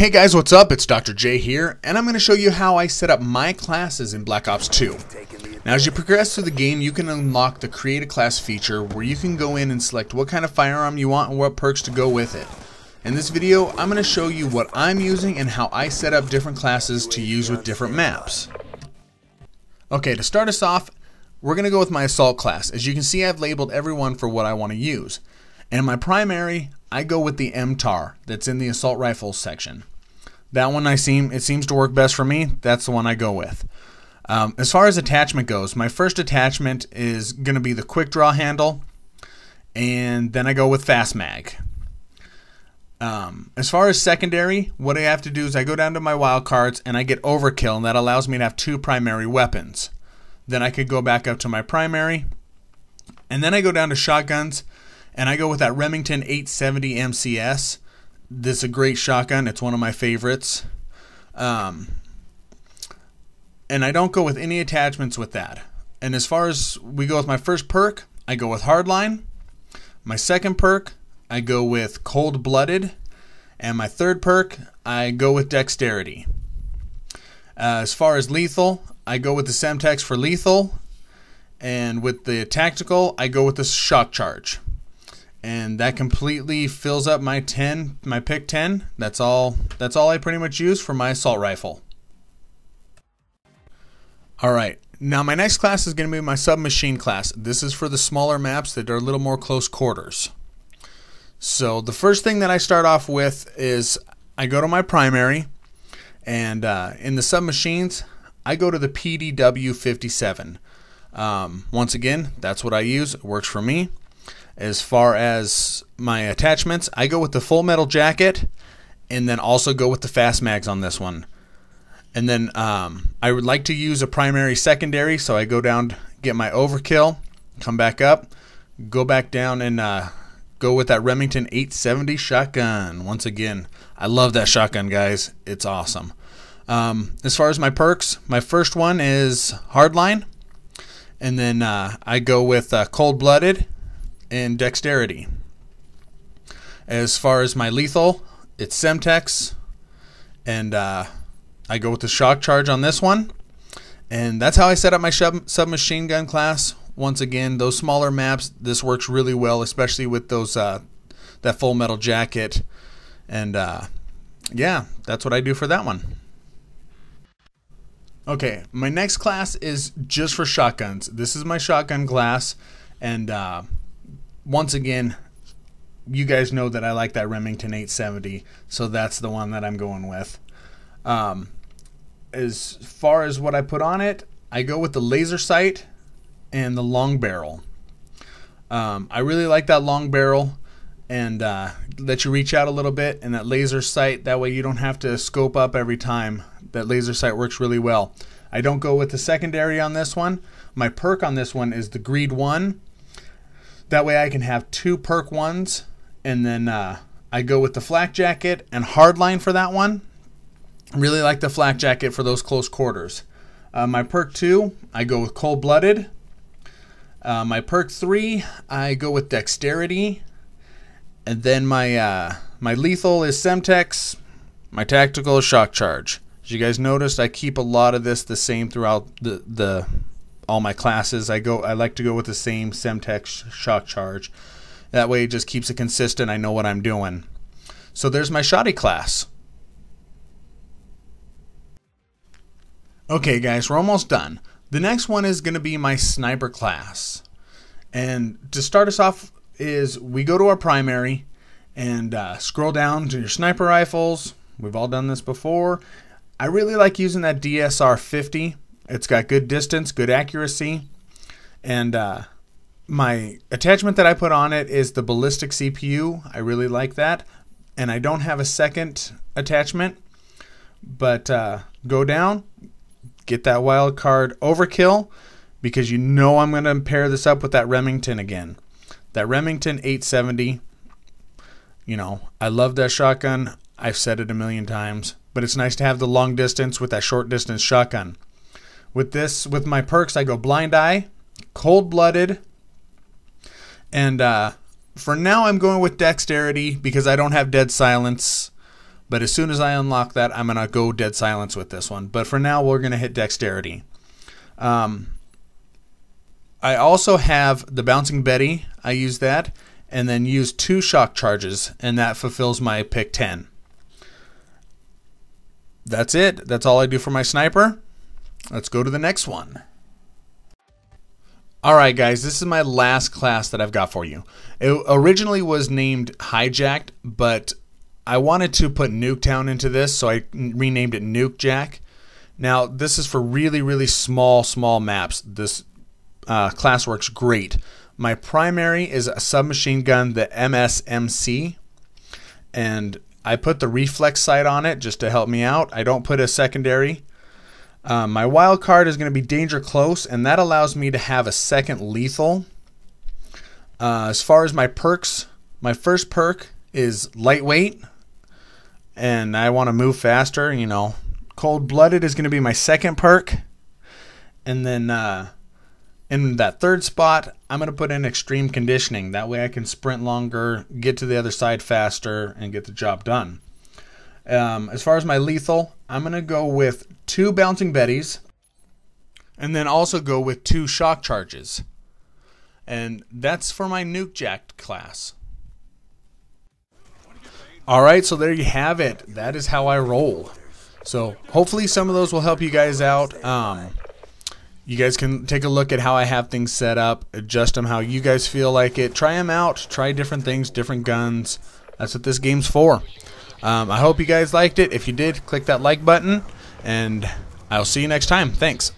Hey guys, what's up? It's Dr. J here, and I'm going to show you how I set up my classes in Black Ops 2. Now, as you progress through the game, you can unlock the Create a Class feature where you can go in and select what kind of firearm you want and what perks to go with it. In this video, I'm going to show you what I'm using and how I set up different classes to use with different maps. Okay, to start us off, we're going to go with my Assault class. As you can see, I've labeled everyone for what I want to use. And in my primary, I go with the MTAR that's in the Assault Rifles section. That one it seems to work best for me. That's the one I go with. As far as attachment goes, my first attachment is going to be the quick draw handle, and then I go with fast mag. As far as secondary, what I have to do is I go down to my wildcards and I get overkill, and that allows me to have 2 primary weapons. Then I could go back up to my primary, and then I go down to shotguns, and I go with that Remington 870 MCS. This is a great shotgun. It's one of my favorites. And I don't go with any attachments with that. And as far as we go with my first perk, I go with Hardline. My second perk, I go with Cold-Blooded. And my third perk, I go with Dexterity. As far as lethal, I go with the Semtex for lethal. And with the tactical, I go with the Shock Charge. And that completely fills up my pick 10. That's all I pretty much use for my assault rifle. Alright, now my next class is going to be my Submachine class. This is for the smaller maps that are a little more close quarters. So the first thing that I start off with is I go to my primary, and in the submachines, I go to the PDW 57. Once again, that's what I use. It works for me. As far as my attachments, I go with the full metal jacket, and then also go with the fast mags on this one. And then I would like to use a primary secondary, so I go down, get my overkill, come back up, go back down, and go with that Remington 870 shotgun. Once again, I love that shotgun, guys. It's awesome. As far as my perks, my first one is Hardline, and then I go with Cold-Blooded and Dexterity. As far as my lethal, it's Semtex, and I go with the Shock Charge on this one. And that's how I set up my Submachine Gun class. Once again, those smaller maps, this works really well, especially with those that full metal jacket. And yeah, that's what I do for that one. Okay, my next class is just for shotguns. This is my shotgun class, and once again, you guys know that I like that Remington 870, so that's the one that I'm going with. As far as what I put on it, I go with the laser sight and the long barrel. I really like that long barrel, and let you reach out a little bit, and that laser sight, that way you don't have to scope up every time. That laser sight works really well. I don't go with the secondary on this one. My perk on this one is the Greed 1. That way I can have 2 perk 1s, and then I go with the flak jacket and Hardline for that one. Really like the flak jacket for those close quarters. My perk 2, I go with Cold-Blooded. My perk 3, I go with Dexterity. And then my lethal is Semtex. My tactical is Shock Charge. As you guys noticed, I keep a lot of this the same throughout all my classes. I like to go with the same Semtex Shock Charge. That way it just keeps it consistent. I know what I'm doing. So there's my Shotty class. Okay guys, we're almost done. The next one is going to be my Sniper class. And to start us off is we go to our primary and scroll down to your sniper rifles. We've all done this before. I really like using that DSR 50. It's got good distance, good accuracy, and my attachment that I put on it is the ballistic CPU. I really like that, and I don't have a second attachment, but go down, get that wild card overkill, because you know I'm going to pair this up with that Remington again. That Remington 870, you know, I love that shotgun. I've said it a million times, but it's nice to have the long distance with that short distance shotgun. With my perks, I go Blind Eye, Cold-Blooded, and for now I'm going with Dexterity because I don't have Dead Silence. But as soon as I unlock that, I'm going to go dead silence with this one. But for now, we're going to hit dexterity. I also have the Bouncing Betty. I use that. And then use 2 shock charges. And that fulfills my pick 10. That's it. That's all I do for my sniper. Let's go to the next one. Alright guys, this is my last class that I've got for you. It originally was named Hijacked, but I wanted to put Nuketown into this, so I renamed it Nuke Jack. Now, this is for really small maps. This class works great. My primary is a submachine gun, the MSMC, and I put the reflex sight on it just to help me out. I don't put a secondary. My wild card is going to be Danger Close, and that allows me to have a second lethal. As far as my perks, my first perk is Lightweight, and I want to move faster. You know, Cold-Blooded is going to be my second perk, and then in that third spot, I'm going to put in Extreme Conditioning. That way I can sprint longer, get to the other side faster, and get the job done. As far as my lethal, I'm going to go with 2 Bouncing Betties, and then also go with 2 shock charges. And that's for my Nuke Jack class. Alright, so there you have it. That is how I roll. So hopefully some of those will help you guys out. You guys can take a look at how I have things set up, adjust them how you guys feel like it. Try them out, try different things, different guns. That's what this game's for. I hope you guys liked it. If you did, click that like button, and I'll see you next time. Thanks.